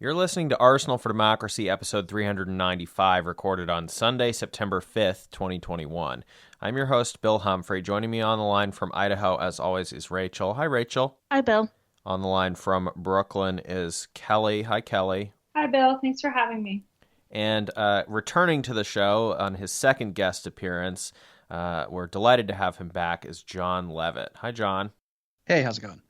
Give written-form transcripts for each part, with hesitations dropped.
You're listening to Arsenal for Democracy, episode 395, recorded on Sunday, September 5th, 2021. I'm your host, Bill Humphrey. Joining me on the line from Idaho, as always, is Rachel. Hi, Rachel. Hi, Bill. On the line from Brooklyn is Kelley. Hi, Kelley. Hi, Bill. Thanks for having me. And returning to the show on his second guest appearance, we're delighted to have him back, is John Leavitt. Hi, John. Hey, how's it going?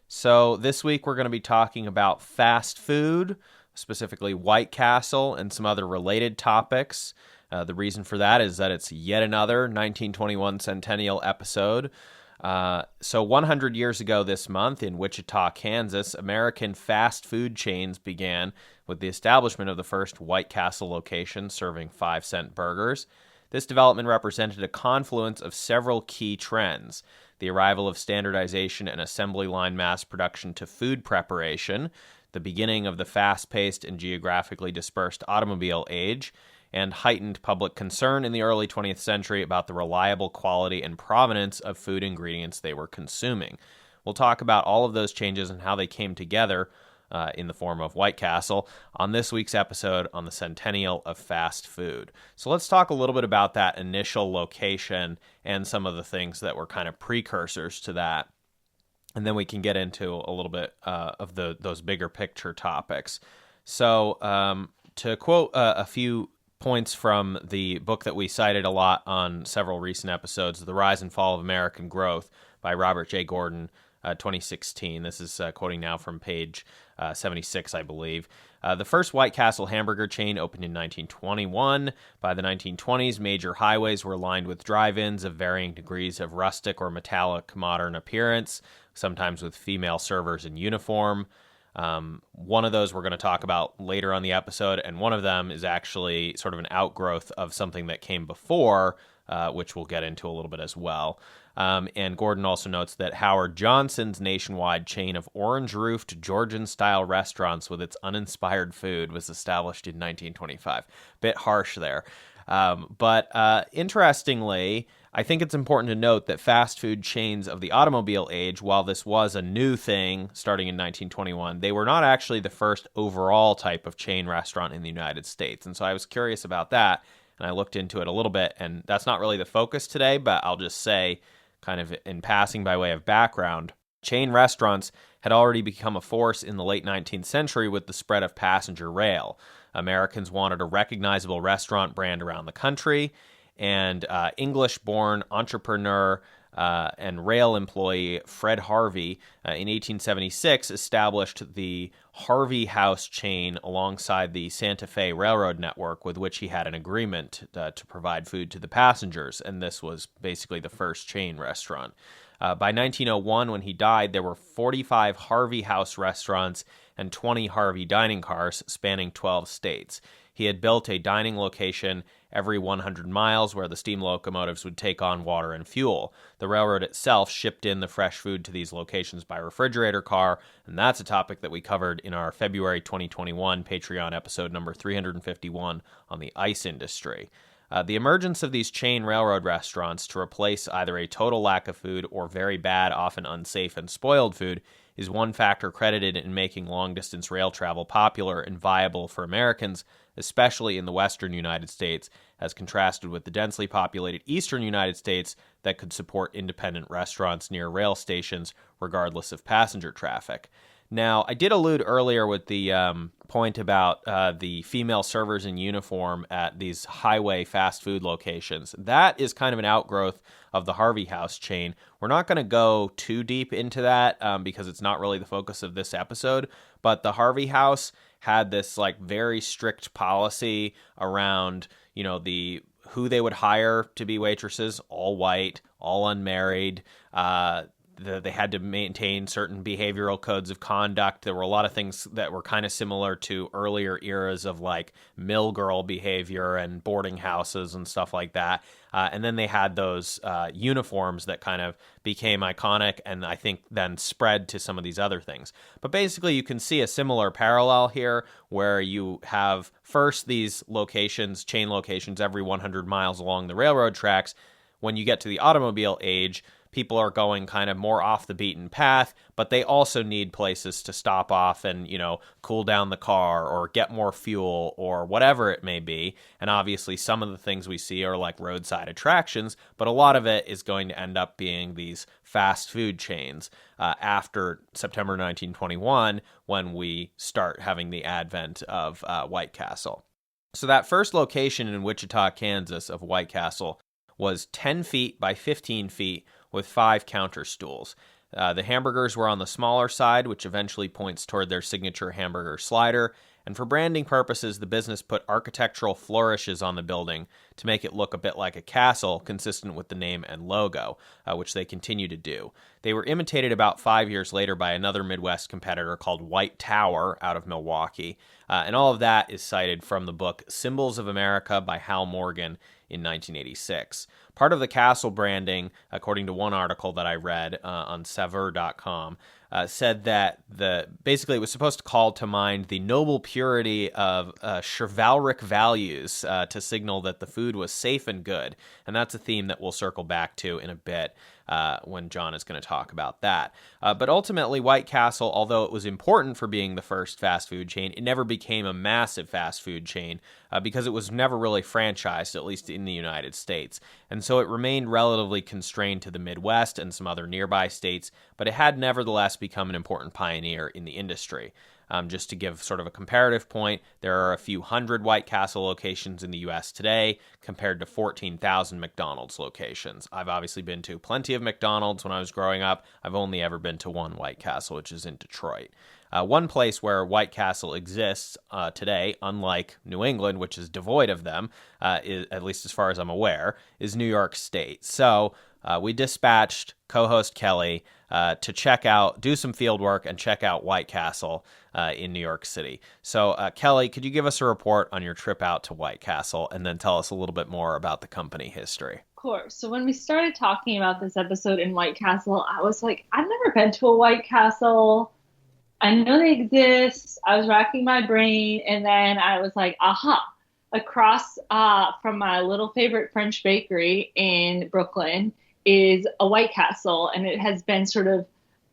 So this week we're going to be talking about fast food, specifically White Castle, and some other related topics. The reason for that is that it's yet another 1921 centennial episode. So 100 years ago this month in Wichita, Kansas, American fast food chains began with the establishment of the first White Castle location serving 5-cent burgers. This development represented a confluence of several key trends: the arrival of standardization and assembly line mass production to food preparation, the beginning of the fast-paced and geographically dispersed automobile age, and heightened public concern in the early 20th century about the reliable quality and provenance of food ingredients they were consuming. We'll talk about all of those changes and how they came together in the form of White Castle on this week's episode on the centennial of fast food. So let's talk a little bit about that initial location and some of the things that were kind of precursors to that. And then we can get into a little bit of those bigger picture topics. So to quote a few points from the book that we cited a lot on several recent episodes, The Rise and Fall of American Growth by Robert J. Gordon, 2016. This is quoting now from page 76, I believe. The first White Castle hamburger chain opened in 1921. By the 1920s, major highways were lined with drive-ins of varying degrees of rustic or metallic modern appearance, sometimes with female servers in uniform. One of those we're going to talk about later on the episode, and one of them is actually sort of an outgrowth of something that came before, which we'll get into a little bit as well. And Gordon also notes that Howard Johnson's nationwide chain of orange-roofed Georgian-style restaurants with its uninspired food was established in 1925. Bit harsh there. But interestingly, I think it's important to note that fast food chains of the automobile age, while this was a new thing starting in 1921, they were not actually the first overall type of chain restaurant in the United States. And so I was curious about that, and I looked into it a little bit, and that's not really the focus today, but I'll just say, kind of in passing by way of background, chain restaurants had already become a force in the late 19th century with the spread of passenger rail. Americans wanted a recognizable restaurant brand around the country, and English-born entrepreneur and rail employee Fred Harvey in 1876 established the Harvey House chain alongside the Santa Fe Railroad network, with which he had an agreement to provide food to the passengers, and this was basically the first chain restaurant. By 1901, when he died, there were 45 Harvey House restaurants and 20 Harvey dining cars spanning 12 states. He had built a dining location every 100 miles where the steam locomotives would take on water and fuel. The railroad itself shipped in the fresh food to these locations by refrigerator car, and that's a topic that we covered in our February 2021 Patreon episode number 351 on the ice industry. The emergence of these chain railroad restaurants to replace either a total lack of food or very bad, often unsafe and spoiled food is one factor credited in making long-distance rail travel popular and viable for Americans, especially in the western United States, as contrasted with the densely populated eastern United States that could support independent restaurants near rail stations regardless of passenger traffic. Now, I did allude earlier with the point about the female servers in uniform at these highway fast food locations. That is kind of an outgrowth of the Harvey House chain. We're not going to go too deep into that because it's not really the focus of this episode, but the Harvey House had this like very strict policy around, the who they would hire to be waitresses, all white, all unmarried. They had to maintain certain behavioral codes of conduct. There were a lot of things that were kind of similar to earlier eras of like mill girl behavior and boarding houses and stuff like that. And then they had those uniforms that kind of became iconic and I think then spread to some of these other things. But basically you can see a similar parallel here where you have first these locations, chain locations every 100 miles along the railroad tracks. When you get to the automobile age, people are going kind of more off the beaten path, but they also need places to stop off and, cool down the car or get more fuel or whatever it may be. And obviously some of the things we see are like roadside attractions, but a lot of it is going to end up being these fast food chains after September 1921, when we start having the advent of White Castle. So that first location in Wichita, Kansas of White Castle was 10 feet by 15 feet with 5 counter stools. The hamburgers were on the smaller side, which eventually points toward their signature hamburger slider. And for branding purposes, the business put architectural flourishes on the building to make it look a bit like a castle, consistent with the name and logo, which they continue to do. They were imitated about 5 years later by another Midwest competitor called White Tower out of Milwaukee. And all of that is cited from the book Symbols of America by Hal Morgan in 1986. Part of the castle branding, according to one article that I read on saveur.com, said that basically it was supposed to call to mind the noble purity of chivalric values to signal that the food was safe and good. And that's a theme that we'll circle back to in a bit when John is going to talk about that. But ultimately, White Castle, although it was important for being the first fast food chain, it never became a massive fast food chain because it was never really franchised, at least in the United States. And so it remained relatively constrained to the Midwest and some other nearby states, but it had nevertheless become an important pioneer in the industry. Just to give sort of a comparative point, there are a few hundred White Castle locations in the U.S. today compared to 14,000 McDonald's locations. I've obviously been to plenty of McDonald's when I was growing up. I've only ever been to one White Castle, which is in Detroit. One place where White Castle exists today, unlike New England, which is devoid of them, at least as far as I'm aware, is New York State. So we dispatched co-host Kelley to do some field work and check out White Castle in New York City. So Kelley, could you give us a report on your trip out to White Castle and then tell us a little bit more about the company history? Of course. So when we started talking about this episode in White Castle, I was like, I've never been to a White Castle. I know they exist. I was racking my brain, and then I was like, aha, across from my little favorite French bakery in Brooklyn is a White Castle, and it has been sort of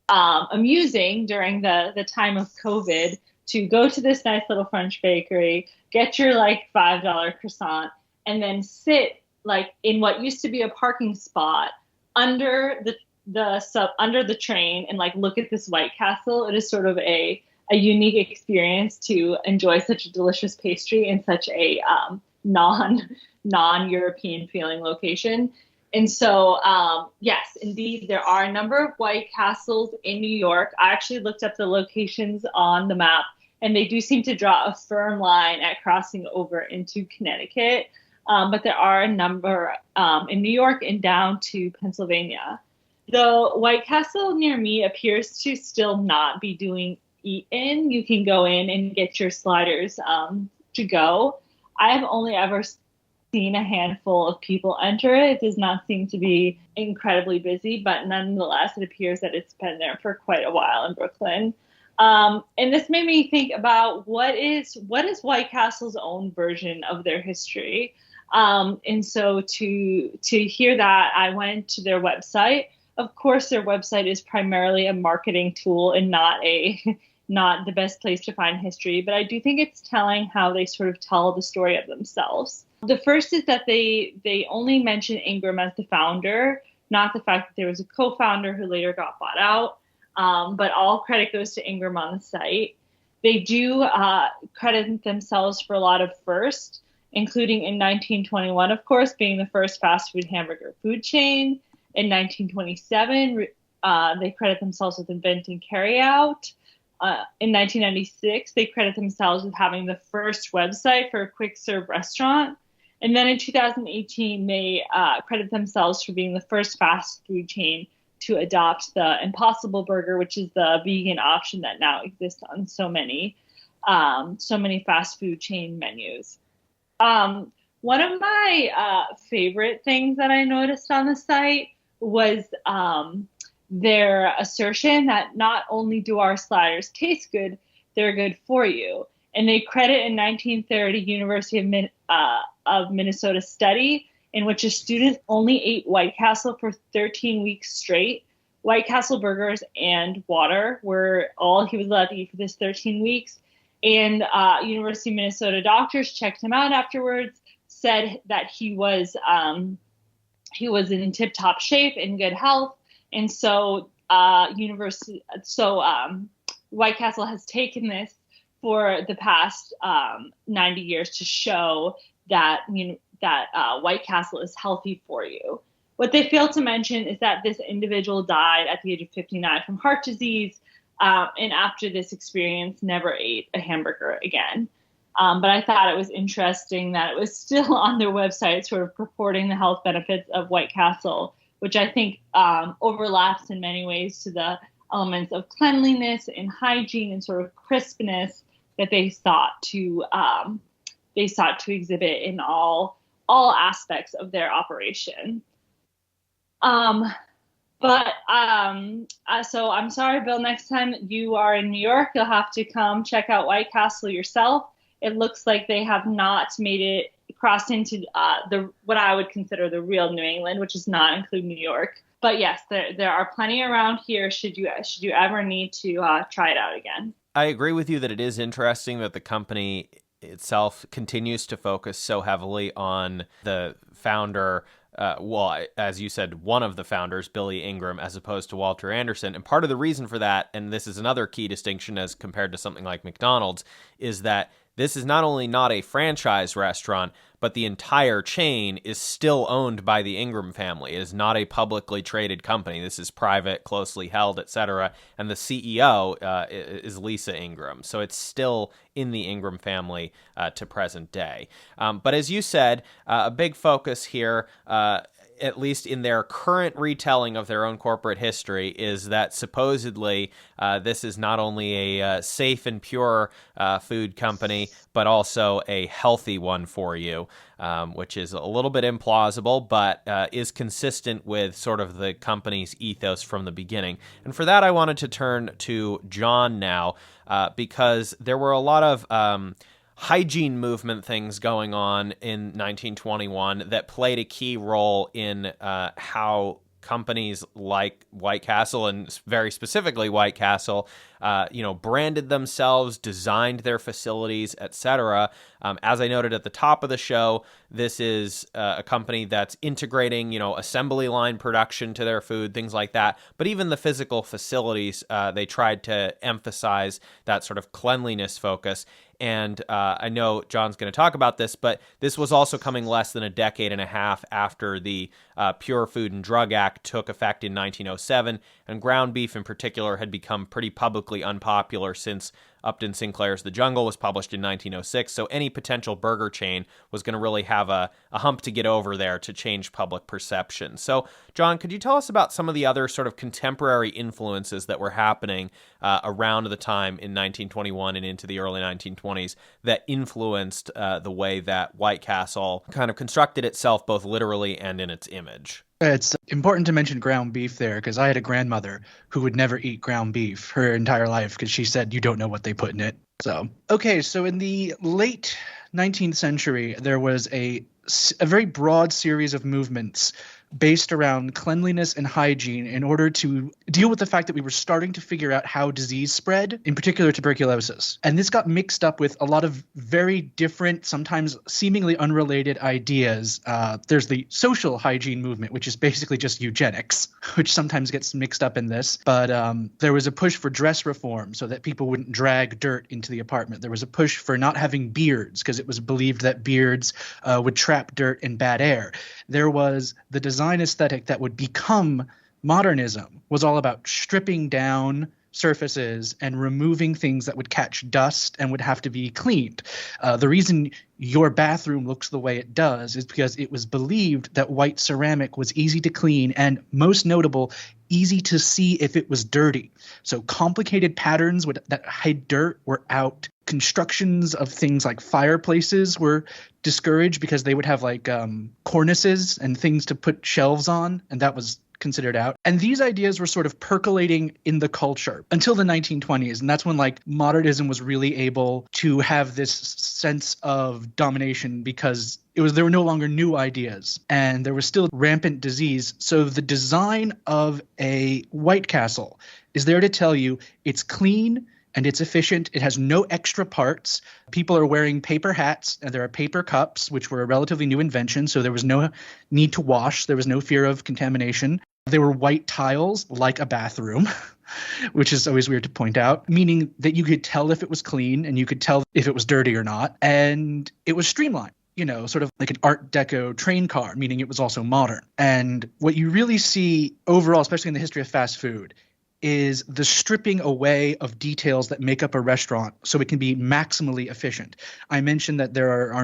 amusing during the time of COVID to go to this nice little French bakery, get your like $5 croissant, and then sit like in what used to be a parking spot under the train and like look at this White Castle. It is sort of a unique experience to enjoy such a delicious pastry in such a non-European feeling location. And so, yes, indeed, there are a number of White Castles in New York. I actually looked up the locations on the map, and they do seem to draw a firm line at crossing over into Connecticut. But there are a number in New York and down to Pennsylvania. The White Castle near me appears to still not be doing eat-in. You can go in and get your sliders to go. I have only ever seen a handful of people enter it. It does not seem to be incredibly busy, but nonetheless, it appears that it's been there for quite a while in Brooklyn. And this made me think about what is White Castle's own version of their history. And so to hear that, I went to their website. Of course, their website is primarily a marketing tool and not the best place to find history, but I do think it's telling how they sort of tell the story of themselves. The first is that they only mention Ingram as the founder, not the fact that there was a co-founder who later got bought out, but all credit goes to Ingram on the site. They do credit themselves for a lot of firsts, including in 1921, of course, being the first fast food hamburger food chain. In 1927, they credit themselves with inventing carryout. In 1996, they credit themselves with having the first website for a quick serve restaurant. And then in 2018, they credit themselves for being the first fast food chain to adopt the Impossible Burger, which is the vegan option that now exists on so many fast food chain menus. One of my favorite things that I noticed on the site was their assertion that not only do our sliders taste good, they're good for you. And they credit a 1930 University of Minnesota study in which a student only ate White Castle for 13 weeks straight. White Castle burgers and water were all he was allowed to eat for this 13 weeks. And University of Minnesota doctors checked him out afterwards, said that he was in tip-top shape and good health. And so White Castle has taken this for the past 90 years to show that White Castle is healthy for you. What they fail to mention is that this individual died at the age of 59 from heart disease, and after this experience, never ate a hamburger again. But I thought it was interesting that it was still on their website, sort of purporting the health benefits of White Castle, which I think overlaps in many ways to the elements of cleanliness and hygiene and sort of crispness that they sought to exhibit in all aspects of their operation. So I'm sorry, Bill, next time you are in New York, you'll have to come check out White Castle yourself. It looks like they have not made it crossed into what I would consider the real New England, which does not include New York. But yes, there are plenty around here should you ever need to try it out again. I agree with you that it is interesting that the company itself continues to focus so heavily on the founder, as you said, one of the founders, Billy Ingram, as opposed to Walter Anderson. And part of the reason for that, and this is another key distinction as compared to something like McDonald's, is that this is not only not a franchise restaurant, but the entire chain is still owned by the Ingram family. It is not a publicly traded company. This is private, closely held, etc. And the CEO is Lisa Ingram. So it's still in the Ingram family to present day. But as you said, a big focus here, at least in their current retelling of their own corporate history, is that supposedly this is not only a safe and pure food company, but also a healthy one for you, which is a little bit implausible, but is consistent with sort of the company's ethos from the beginning. And for that, I wanted to turn to John now, because there were a lot of hygiene movement things going on in 1921 that played a key role in how companies like White Castle, and very specifically White Castle, branded themselves, designed their facilities, etc. As I noted at the top of the show, this is a company that's integrating, assembly line production to their food, things like that. But even the physical facilities, they tried to emphasize that sort of cleanliness focus. And I know John's going to talk about this, but this was also coming less than a decade and a half after the Pure Food and Drug Act took effect in 1907, and ground beef in particular had become pretty publicly unpopular since Upton Sinclair's The Jungle was published in 1906, so any potential burger chain was going to really have a hump to get over there to change public perception. So, John, could you tell us about some of the other sort of contemporary influences that were happening around the time in 1921 and into the early 1920s that influenced the way that White Castle kind of constructed itself both literally and in its image? It's important to mention ground beef there, because I had a grandmother who would never eat ground beef her entire life because she said you don't know what they put in it. So in the late 19th century, there was a very broad series of movements based around cleanliness and hygiene in order to deal with the fact that we were starting to figure out how disease spread, in particular tuberculosis. And this got mixed up with a lot of very different, sometimes seemingly unrelated ideas. There's the social hygiene movement, which is basically just eugenics, which sometimes gets mixed up in this. But there was a push for dress reform so that people wouldn't drag dirt into the apartment. There was a push for not having beards because it was believed that beards would trap dirt and bad air. There was the design aesthetic that would become modernism, was all about stripping down surfaces and removing things that would catch dust and would have to be cleaned. The reason your bathroom looks the way it does is because it was believed that white ceramic was easy to clean and, most notable, easy to see if it was dirty. So complicated patterns that hide dirt were out. Constructions of things like fireplaces were discouraged because they would have cornices and things to put shelves on, and that was considered out. And these ideas were sort of percolating in the culture until the 1920s. And that's when modernism was really able to have this sense of domination, because There were no longer new ideas, and there was still rampant disease. So the design of a White Castle is there to tell you it's clean and it's efficient. It has no extra parts. People are wearing paper hats, and there are paper cups, which were a relatively new invention. So there was no need to wash. There was no fear of contamination. There were white tiles like a bathroom, which is always weird to point out, meaning that you could tell if it was clean and you could tell if it was dirty or not. And it was streamlined, sort of like an Art Deco train car, meaning it was also modern. And what you really see overall, especially in the history of fast food, is the stripping away of details that make up a restaurant so it can be maximally efficient. I mentioned that there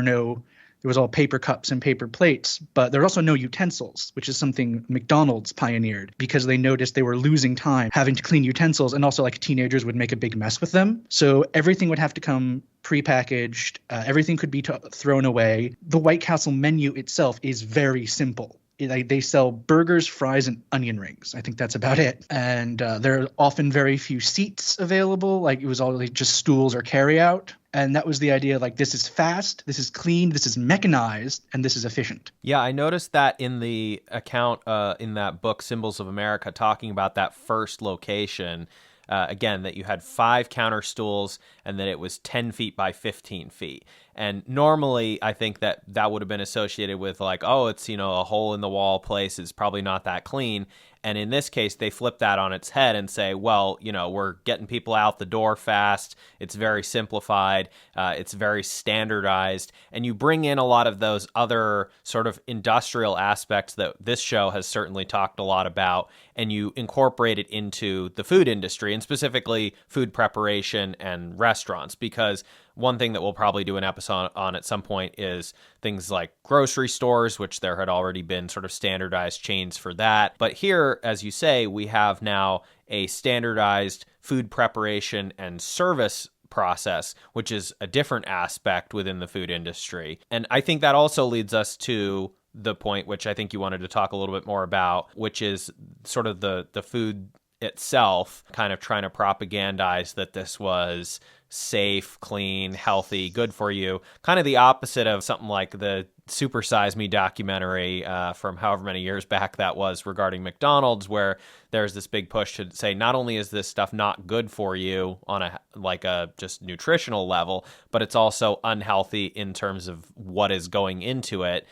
was all paper cups and paper plates, but there are also no utensils, which is something McDonald's pioneered because they noticed they were losing time having to clean utensils, and also like teenagers would make a big mess with them. So everything would have to come prepackaged. Everything could be thrown away. The White Castle menu itself is very simple. They sell burgers, fries, and onion rings. I think that's about it. And there are often very few seats available. Like it was all like just stools or carry out. And that was the idea, like, this is fast, this is clean, this is mechanized, and this is efficient. Yeah, I noticed that in the account in that book, Symbols of America, talking about that first location. Again, that you had 5 counter stools and that it was 10 feet by 15 feet. And normally I think that would have been associated with like, oh, it's, a hole in the wall place. It's probably not that clean. And in this case, they flip that on its head and say, well, we're getting people out the door fast. It's very simplified. It's very standardized. And you bring in a lot of those other sort of industrial aspects that this show has certainly talked a lot about, and you incorporate it into the food industry, and specifically food preparation and restaurants, because one thing that we'll probably do an episode on at some point is things like grocery stores, which there had already been sort of standardized chains for that. But here, as you say, we have now a standardized food preparation and service process, which is a different aspect within the food industry. And I think that also leads us to the point, which I think you wanted to talk a little bit more about, which is sort of the food itself, kind of trying to propagandize that this was safe, clean, healthy, good for you. Kind of the opposite of something like the Super Size Me documentary from however many years back that was regarding McDonald's, where there's this big push to say not only is this stuff not good for you on a just nutritional level, but it's also unhealthy in terms of what is going into it,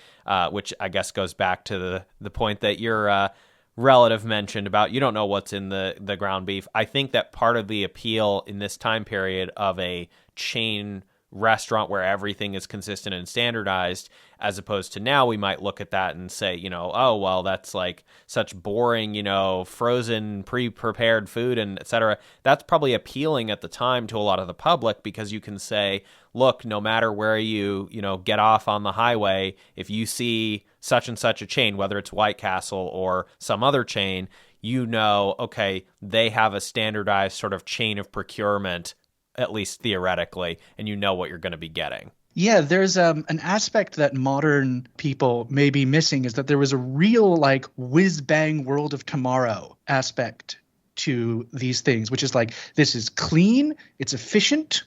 which I guess goes back to the point that your relative mentioned about you don't know what's in the ground beef. I think that part of the appeal in this time period of a chain restaurant where everything is consistent and standardized, as opposed to now we might look at that and say, oh, well, that's like such boring, frozen, pre-prepared food and et cetera. That's probably appealing at the time to a lot of the public because you can say, look, no matter where you get off on the highway, if you see such and such a chain, whether it's White Castle or some other chain, okay, they have a standardized sort of chain of procurement, at least theoretically, and you know what you're going to be getting. Yeah, there's an aspect that modern people may be missing is that there was a real like whiz-bang world of tomorrow aspect to these things, which is like, this is clean, it's efficient,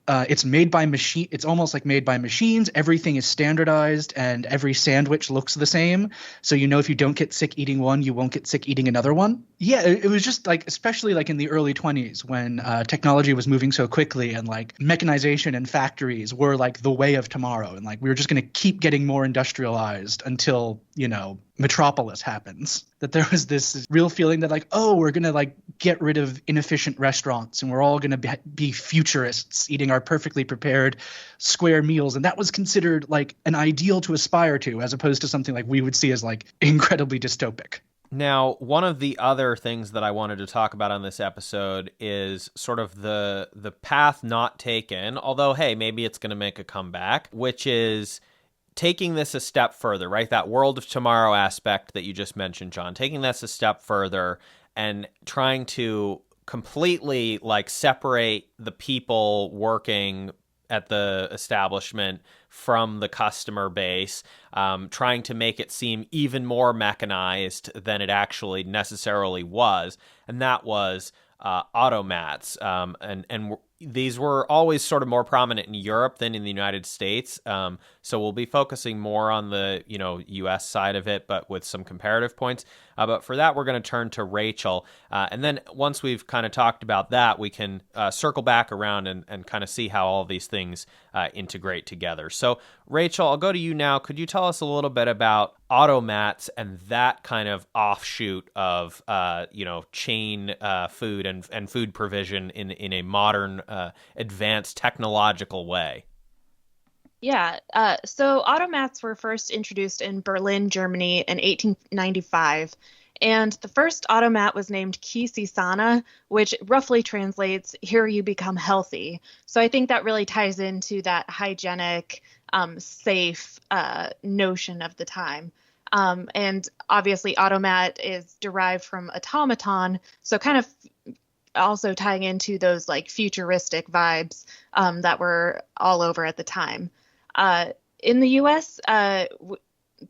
it's made by machine. It's almost like made by machines. Everything is standardized, and every sandwich looks the same. So if you don't get sick eating one, you won't get sick eating another one. Yeah, it was just like, especially like in the early 20s when technology was moving so quickly, and like mechanization and factories were like the way of tomorrow, and like we were just going to keep getting more industrialized until Metropolis happens. That there was this real feeling that like, oh, we're going to like get rid of inefficient restaurants and we're all going to be futurists eating our perfectly prepared square meals. And that was considered like an ideal to aspire to, as opposed to something like we would see as like incredibly dystopic. Now, one of the other things that I wanted to talk about on this episode is sort of the path not taken, although, hey, maybe it's going to make a comeback, which is taking this a step further, right? That world of tomorrow aspect that you just mentioned, John, taking this a step further and trying to completely like separate the people working at the establishment from the customer base, trying to make it seem even more mechanized than it actually necessarily was. And that was automats. And these were always sort of more prominent in Europe than in the United States. So we'll be focusing more on the, U.S. side of it, but with some comparative points. But for that, we're going to turn to Rachel. And then once we've kind of talked about that, we can circle back around and kind of see how all these things integrate together. So Rachel, I'll go to you now. Could you tell us a little bit about automats and that kind of offshoot of, chain food and food provision in a modern, advanced technological way? Yeah, so automats were first introduced in Berlin, Germany in 1895. And the first automat was named Kisisana, which roughly translates, here you become healthy. So I think that really ties into that hygienic, safe notion of the time. And obviously automat is derived from automaton, so kind of also tying into those like futuristic vibes that were all over at the time. In the U.S.,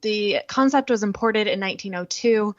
the concept was imported in 1902.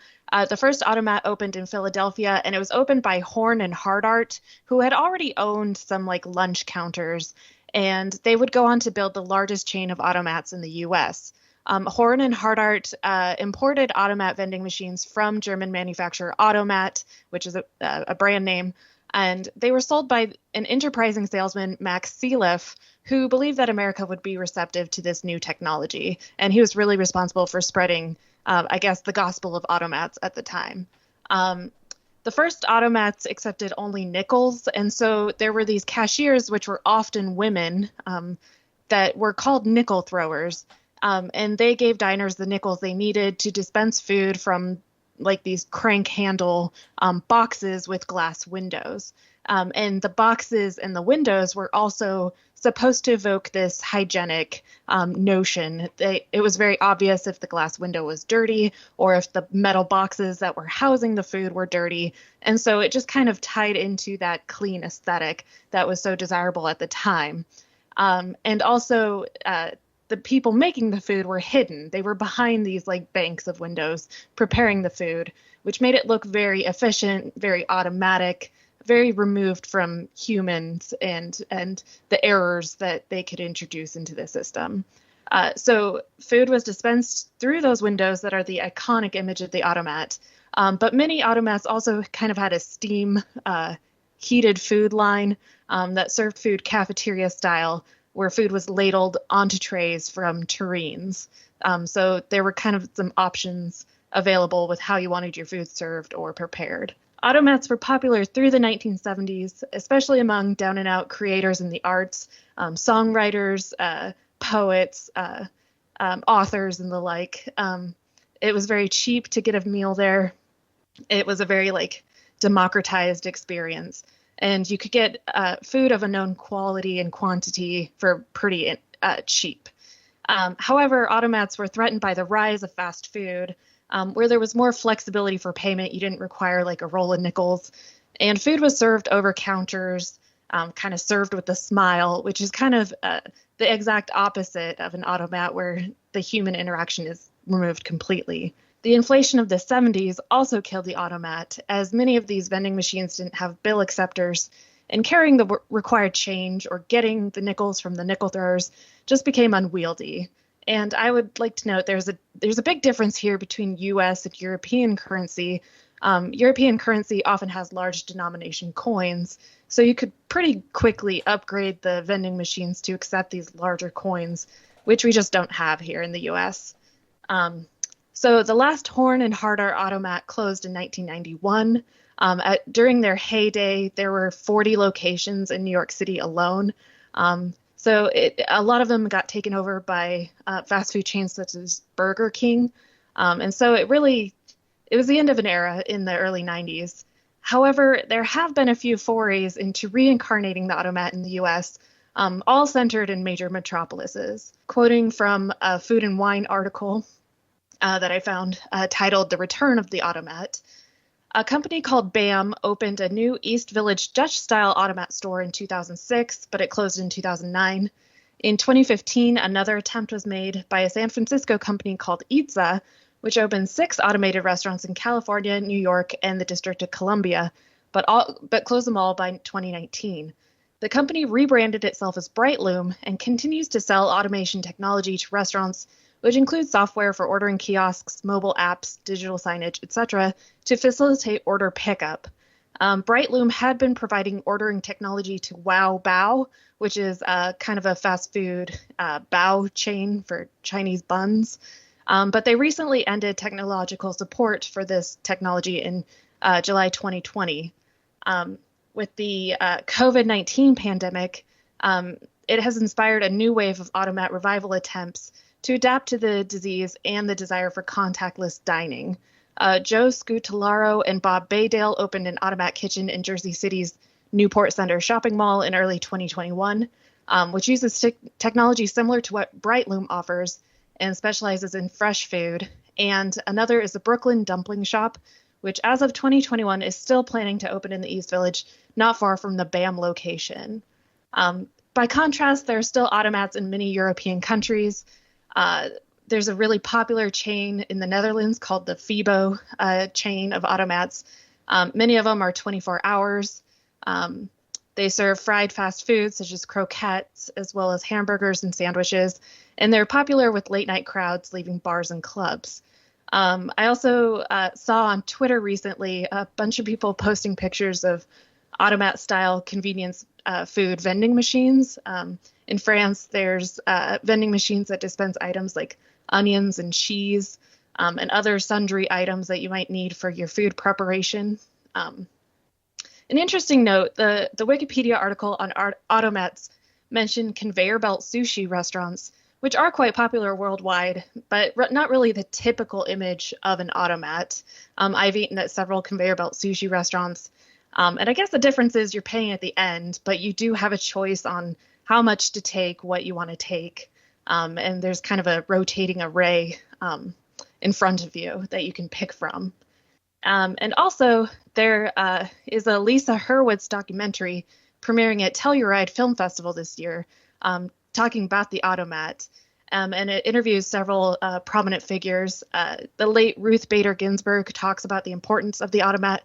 The first automat opened in Philadelphia, and it was opened by Horn and Hardart, who had already owned some like lunch counters, and they would go on to build the largest chain of automats in the U.S. Horn and Hardart imported automat vending machines from German manufacturer Automat, which is a brand name, and they were sold by an enterprising salesman, Max Seeliff, who believed that America would be receptive to this new technology. And he was really responsible for spreading, the gospel of automats at the time. The first automats accepted only nickels. And so there were these cashiers, which were often women, that were called nickel throwers. And they gave diners the nickels they needed to dispense food from like these crank handle boxes with glass windows. And the boxes and the windows were also supposed to evoke this hygienic notion. It was very obvious if the glass window was dirty or if the metal boxes that were housing the food were dirty. And so it just kind of tied into that clean aesthetic that was so desirable at the time. And also, the people making the food were hidden. They were behind these like banks of windows preparing the food, which made it look very efficient, very automatic, very removed from humans and the errors that they could introduce into the system. So food was dispensed through those windows that are the iconic image of the automat. But many automats also kind of had a steam heated food line that served food cafeteria style, where food was ladled onto trays from tureens. So there were kind of some options available with how you wanted your food served or prepared. Automats were popular through the 1970s, especially among down-and-out creators in the arts, songwriters, poets, authors, and the like. It was very cheap to get a meal there. It was a very democratized experience. And you could get food of a known quality and quantity for pretty cheap. However, automats were threatened by the rise of fast food, where there was more flexibility for payment. You didn't require a roll of nickels. And food was served over counters, kind of served with a smile, which is kind of the exact opposite of an automat where the human interaction is removed completely. The inflation of the 70s also killed the automat, as many of these vending machines didn't have bill acceptors, and carrying the required change or getting the nickels from the nickel throwers just became unwieldy. And I would like to note there's a big difference here between U.S. and European currency. European currency often has large denomination coins, so you could pretty quickly upgrade the vending machines to accept these larger coins, which we just don't have here in the U.S. So the last Horn and Hardart automat closed in 1991. During their heyday, there were 40 locations in New York City alone. So a lot of them got taken over by fast food chains such as Burger King. And so it was the end of an era in the early 90s. However, there have been a few forays into reincarnating the automat in the U.S., all centered in major metropolises. Quoting from a Food and Wine article that I found titled The Return of the Automat, a company called BAM opened a new East Village Dutch-style automat store in 2006, but it closed in 2009. In 2015, another attempt was made by a San Francisco company called Itza, which opened 6 automated restaurants in California, New York, and the District of Columbia, but closed them all by 2019. the company rebranded itself as Brightloom and continues to sell automation technology to restaurants, which includes software for ordering kiosks, mobile apps, digital signage, etc., to facilitate order pickup. Brightloom had been providing ordering technology to Wow Bao, which is kind of a fast food bao chain for Chinese buns. But they recently ended technological support for this technology in July 2020. With the COVID-19 pandemic, it has inspired a new wave of automat revival attempts to adapt to the disease and the desire for contactless dining. Joe Scutellaro and Bob Baydale opened an automat kitchen in Jersey City's Newport Center shopping mall in early 2021, which uses technology similar to what Brightloom offers and specializes in fresh food. And another is the Brooklyn Dumpling Shop, which as of 2021 is still planning to open in the East Village, not far from the BAM location. By contrast, there are still automats in many European countries. There's a really popular chain in the Netherlands called the Fibo chain of automats. Many of them are 24 hours. They serve fried fast foods such as croquettes, as well as hamburgers and sandwiches, and they're popular with late night crowds leaving bars and clubs. I also saw on Twitter recently a bunch of people posting pictures of automat-style convenience food vending machines. In France, there's vending machines that dispense items like onions and cheese and other sundry items that you might need for your food preparation. An interesting note, the Wikipedia article on automats mentioned conveyor belt sushi restaurants, which are quite popular worldwide, but not really the typical image of an automat. I've eaten at several conveyor belt sushi restaurants, and I guess the difference is you're paying at the end, but you do have a choice on how much to take, what you want to take, and there's kind of a rotating array in front of you that you can pick from. And also, there is a Lisa Hurwitz documentary premiering at Telluride Film Festival this year, talking about the automat. And it interviews several prominent figures. The late Ruth Bader Ginsburg talks about the importance of the automat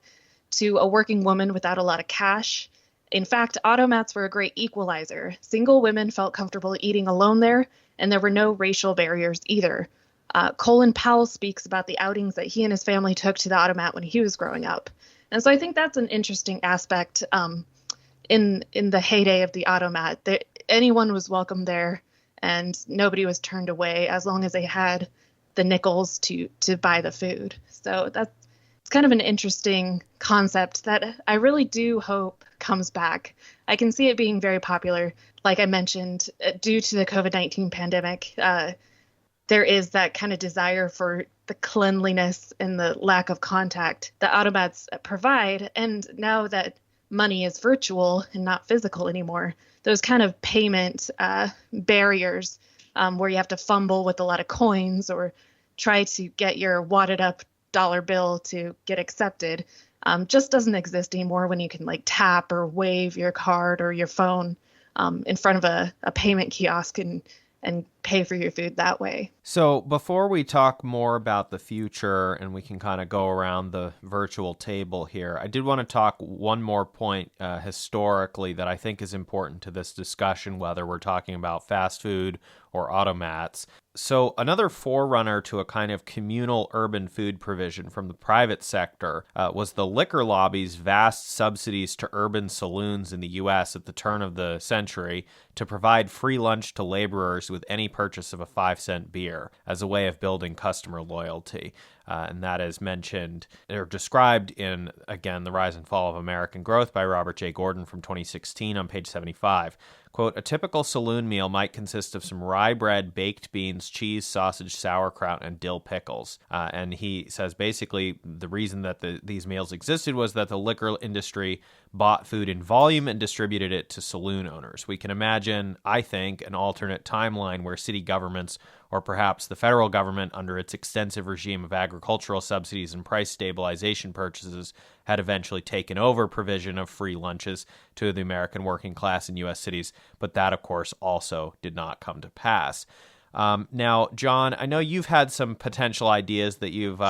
to a working woman without a lot of cash. In fact, automats were a great equalizer. Single women felt comfortable eating alone there, and there were no racial barriers either. Colin Powell speaks about the outings that he and his family took to the automat when he was growing up. And so I think that's an interesting aspect in the heyday of the automat. That anyone was welcome there, and nobody was turned away as long as they had the nickels to buy the food. So it's kind of an interesting concept that I really do hope comes back. I can see it being very popular. Like I mentioned, due to the COVID-19 pandemic, there is that kind of desire for the cleanliness and the lack of contact that automats provide. And now that money is virtual and not physical anymore, those kind of payment barriers where you have to fumble with a lot of coins or try to get your wadded up dollar bill to get accepted just doesn't exist anymore when you can like tap or wave your card or your phone in front of a payment kiosk and pay for your food that way. So before we talk more about the future and we can kind of go around the virtual table here, I did want to talk one more point historically that I think is important to this discussion, whether we're talking about fast food or automats. So another forerunner to a kind of communal urban food provision from the private sector was the liquor lobby's vast subsidies to urban saloons in the U.S. at the turn of the century to provide free lunch to laborers with any purchase of a 5-cent beer as a way of building customer loyalty. And that is mentioned or described in, again, The Rise and Fall of American Growth by Robert J. Gordon from 2016 on page 75. Quote, a typical saloon meal might consist of some rye bread, baked beans, cheese, sausage, sauerkraut, and dill pickles. And he says basically the reason that these meals existed was that the liquor industry bought food in volume and distributed it to saloon owners. We can imagine, I think, an alternate timeline where city governments, or perhaps the federal government under its extensive regime of agricultural subsidies and price stabilization purchases, had eventually taken over provision of free lunches to the American working class in U.S. cities, but that, of course, also did not come to pass. Now, John, I know you've had some potential ideas that you've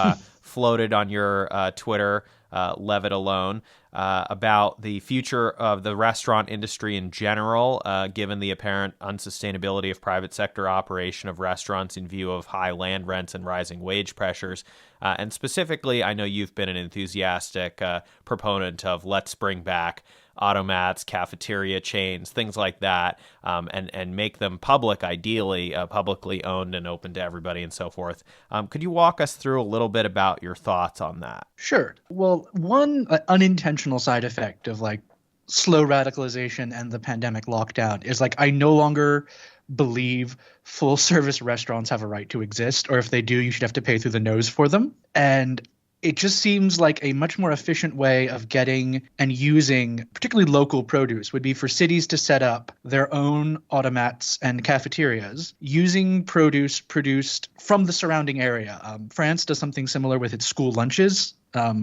floated on your Twitter Leavitt alone, about the future of the restaurant industry in general, given the apparent unsustainability of private sector operation of restaurants in view of high land rents and rising wage pressures. And specifically, I know you've been an enthusiastic proponent of let's bring back automats, cafeteria chains, things like that, and make them public, ideally, publicly owned and open to everybody and so forth. Could you walk us through a little bit about your thoughts on that? Sure. Well, one unintentional side effect of like slow radicalization and the pandemic lockdown is like I no longer believe full service restaurants have a right to exist, or if they do, you should have to pay through the nose for them. And it just seems like a much more efficient way of getting and using particularly local produce would be for cities to set up their own automats and cafeterias using produce produced from the surrounding area. France does something similar with its school lunches,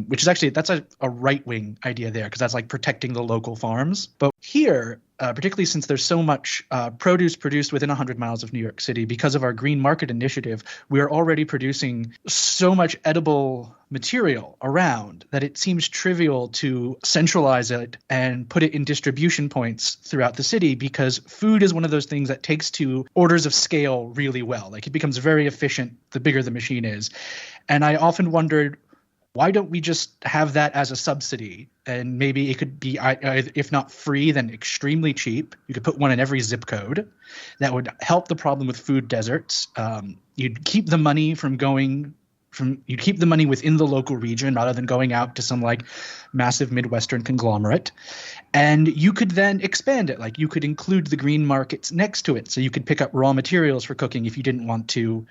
which is actually, that's a right-wing idea there because that's like protecting the local farms. But here, particularly since there's so much produce produced within 100 miles of New York City, because of our Green Market Initiative, we are already producing so much edible material around that it seems trivial to centralize it and put it in distribution points throughout the city, because food is one of those things that takes to orders of scale really well. Like it becomes very efficient the bigger the machine is. And I often wondered, why don't we just have that as a subsidy? And maybe it could be, if not free, then extremely cheap. You could put one in every zip code. That would help the problem with food deserts. You'd keep the money you'd keep the money within the local region rather than going out to some like massive Midwestern conglomerate. And you could then expand it. Like you could include the green markets next to it. So you could pick up raw materials for cooking if you didn't want to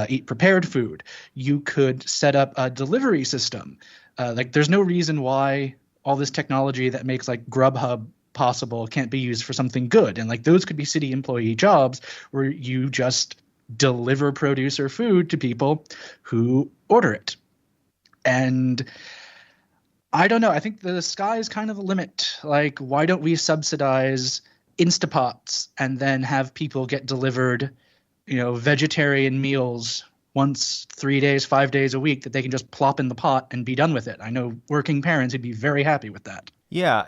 eat prepared food. You could set up a delivery system. Like there's no reason why all this technology that makes like Grubhub possible can't be used for something good. And like those could be city employee jobs where you just deliver produce or food to people who order it. And I don't know. I think the sky is kind of the limit. Like, why don't we subsidize Instapots and then have people get delivered, vegetarian meals once 3 days, 5 days a week that they can just plop in the pot and be done with it? I know working parents would be very happy with that. Yeah,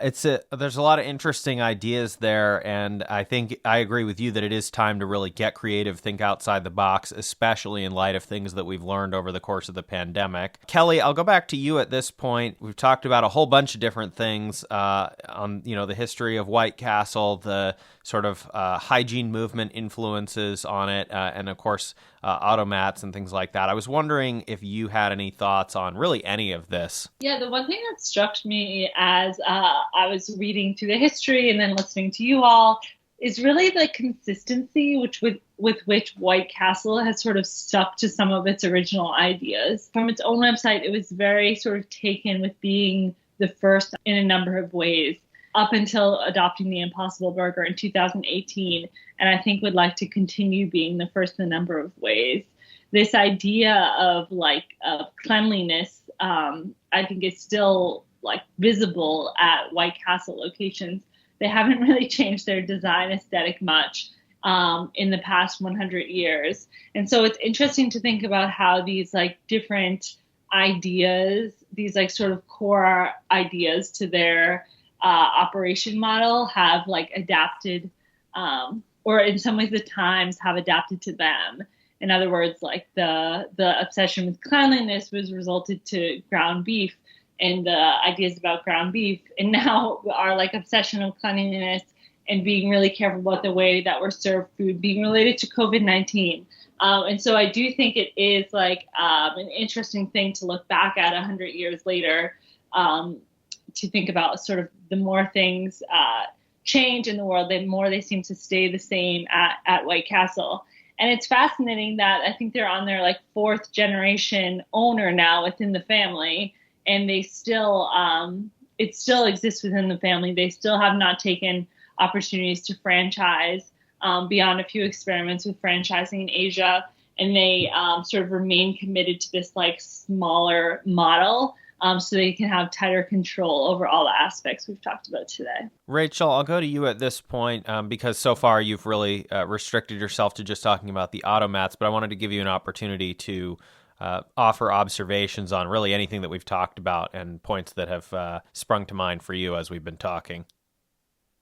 there's a lot of interesting ideas there, and I think I agree with you that it is time to really get creative, think outside the box, especially in light of things that we've learned over the course of the pandemic. Kelley, I'll go back to you at this point. We've talked about a whole bunch of different things on the history of White Castle, the sort of hygiene movement influences on it, and of course automats and things like that. I was wondering if you had any thoughts on really any of this. Yeah, the one thing that struck me as I was reading through the history and then listening to you all is really the consistency with which White Castle has sort of stuck to some of its original ideas. From its own website, it was very sort of taken with being the first in a number of ways, up until adopting the Impossible Burger in 2018, and I think would like to continue being the first in a number of ways. This idea of cleanliness, I think is still like visible at White Castle locations. They haven't really changed their design aesthetic much in the past 100 years. And so it's interesting to think about how these like different ideas, these like sort of core ideas to their operation model have like adapted, or in some ways the times have adapted to them. In other words, like the obsession with cleanliness was resulted to ground beef and the ideas about ground beef, and now our like obsession of cleanliness and being really careful about the way that we're served food being related to COVID-19. And so I do think it is like an interesting thing to look back at 100 years later, to think about sort of the more things change in the world, the more they seem to stay the same at White Castle. And it's fascinating that I think they're on their like fourth generation owner now within the family, and they still, it still exists within the family. They still have not taken opportunities to franchise beyond a few experiments with franchising in Asia. And they sort of remain committed to this like smaller model, so they can have tighter control over all the aspects we've talked about today. Rachel, I'll go to you at this point because so far you've really restricted yourself to just talking about the automats, but I wanted to give you an opportunity to offer observations on really anything that we've talked about and points that have sprung to mind for you as we've been talking.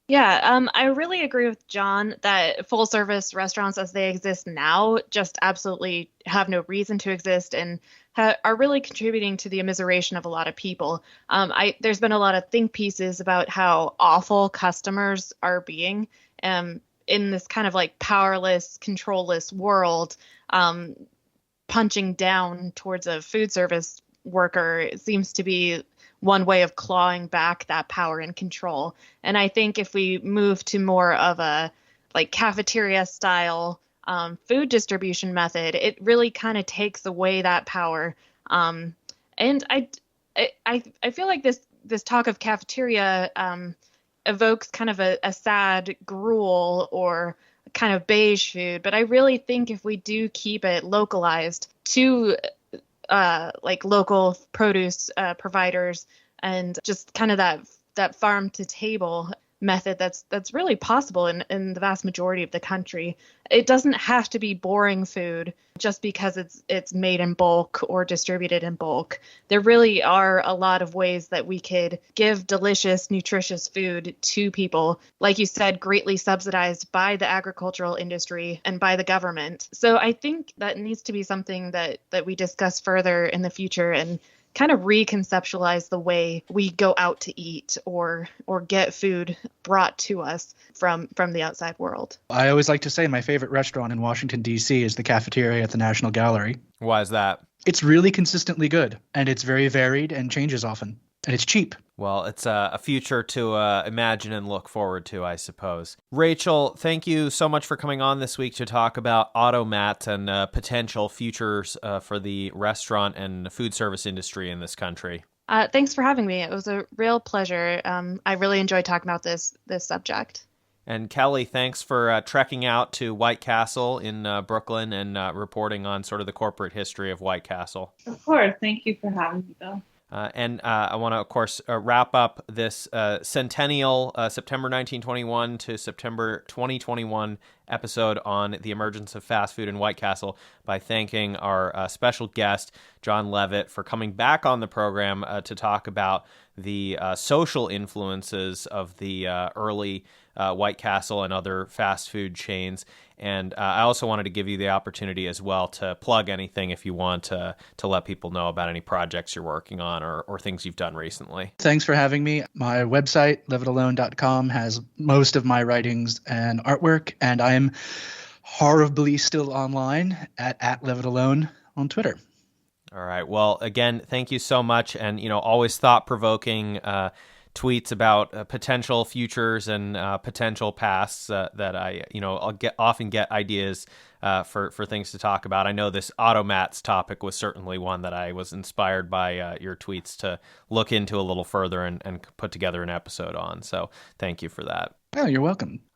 Yeah, I really agree with John that full service restaurants as they exist now just absolutely have no reason to exist and are really contributing to the immiseration of a lot of people. There's been a lot of think pieces about how awful customers are being in this kind of like powerless, controlless world. Punching down towards a food service worker seems to be one way of clawing back that power and control. And I think if we move to more of a like cafeteria style food distribution method, it really kind of takes away that power. And I feel like this talk of cafeteria evokes kind of a sad gruel or kind of beige food, but I really think if we do keep it localized to like local produce providers and just kind of that farm to table method that's really possible in the vast majority of the country. It doesn't have to be boring food just because it's made in bulk or distributed in bulk. There really are a lot of ways that we could give delicious, nutritious food to people, like you said, greatly subsidized by the agricultural industry and by the government. So I think that needs to be something that we discuss further in the future and kind of reconceptualize the way we go out to eat or get food brought to us from the outside world. I always like to say my favorite restaurant in Washington, D.C. is the cafeteria at the National Gallery. Why is that? It's really consistently good, and it's very varied and changes often, and it's cheap. Well, it's a future to imagine and look forward to, I suppose. Rachel, thank you so much for coming on this week to talk about automats and potential futures for the restaurant and food service industry in this country. Thanks for having me. It was a real pleasure. I really enjoyed talking about this subject. And Kelley, thanks for trekking out to White Castle in Brooklyn and reporting on sort of the corporate history of White Castle. Of course. Thank you for having me, Bill. And I want to, of course, wrap up this centennial September 1921 to September 2021 episode on the emergence of fast food in White Castle by thanking our special guest, John Leavitt, for coming back on the program to talk about the social influences of the early White Castle and other fast food chains. And I also wanted to give you the opportunity as well to plug anything if you want to let people know about any projects you're working on or things you've done recently. Thanks for having me. My website, liveitalone.com, has most of my writings and artwork, and I'm horribly still online at liveitalone on Twitter. All right. Well, again, thank you so much. And, always thought-provoking tweets about potential futures and potential pasts that I'll often get ideas for things to talk about. I know this automats topic was certainly one that I was inspired by your tweets to look into a little further and put together an episode on. So thank you for that. Oh, you're welcome.